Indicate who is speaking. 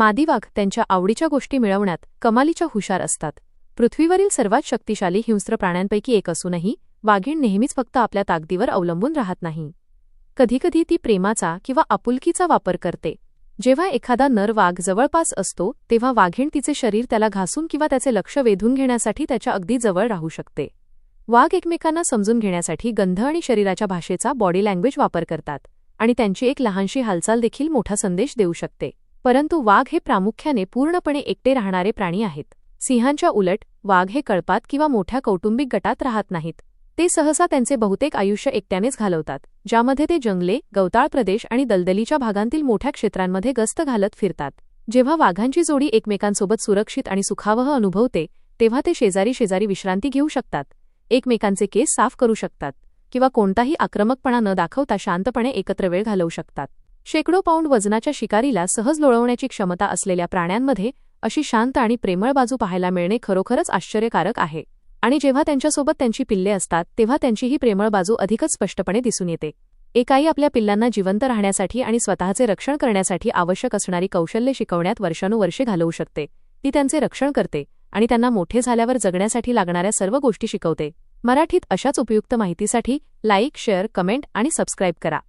Speaker 1: मादी वाघ त्यांच्या आवडीच्या गोष्टी मिळवण्यात कमालीच्या हुशार असतात. पृथ्वीवरील सर्वात शक्तिशाली हिंस्र प्राण्यांपैकी एक असूनही वाघीण नेहमीच फक्त आपल्या ताकदीवर अवलंबून राहत नाही. कधीकधी ती प्रेमाचा किंवा आपुलकीचा वापर करते. जेव्हा एखादा नर वाघ जवळपास असतो तेव्हा वाघीण तिचे शरीर त्याला घासून किंवा त्याचे लक्ष वेधून घेण्यासाठी त्याच्या अगदी जवळ राहू शकते. वाघ एकमेकांना समजून घेण्यासाठी गंध आणि शरीराच्या भाषेचा बॉडी लँग्वेज वापर करतात आणि त्यांची एक लहानशी हालचाल देखील मोठा संदेश देऊ शकते. परंतु वाघ हे प्रामुख्याने पूर्णपणे एकटे राहणारे प्राणी आहेत. सिंहांच्या उलट वाघ हे कळपात किंवा मोठ्या कौटुंबिक गटात राहत नाहीत. ते सहसा त्यांचे बहुतेक आयुष्य एकट्यानेच घालवतात, ज्यामध्ये ते जंगले, गवताळ प्रदेश आणि दलदलीच्या भागांतील मोठ्या क्षेत्रांमध्ये गस्त घालत फिरतात. जेव्हा वाघांची जोडी एकमेकांसोबत सुरक्षित आणि सुखावह अनुभवते तेव्हा ते शेजारी विश्रांती घेऊ शकतात, एकमेकांचे केस साफ करू शकतात किंवा कोणताही आक्रमकपणा न दाखवता शांतपणे एकत्र वेळ घालवू शकतात. शेकडो पाऊंड वजनाच्या शिकारीला सहज लोळवण्याची क्षमता असलेल्या प्राण्यांमध्ये अशी शांत आणि प्रेमळ बाजू पाहायला मिळणे खरोखरच आश्चर्यकारक आहे. आणि जेव्हा त्यांच्यासोबत त्यांची पिल्ले असतात तेव्हा त्यांची ही प्रेमळ बाजू अधिकच स्पष्टपणे दिसून येते. एक आई आपल्या पिल्लांना जिवंत राहण्यासाठी आणि स्वतःचे रक्षण करण्यासाठी आवश्यक असणारी कौशल्ये शिकवण्यात वर्षानुवर्षे घालवू शकते. ती त्यांचे रक्षण करते आणि त्यांना मोठे झाल्यावर जगण्यासाठी लागणाऱ्या सर्व गोष्टी शिकवते. मराठीत अशाच उपयुक्त माहितीसाठी लाईक, शेअर, कमेंट आणि सबस्क्राईब करा.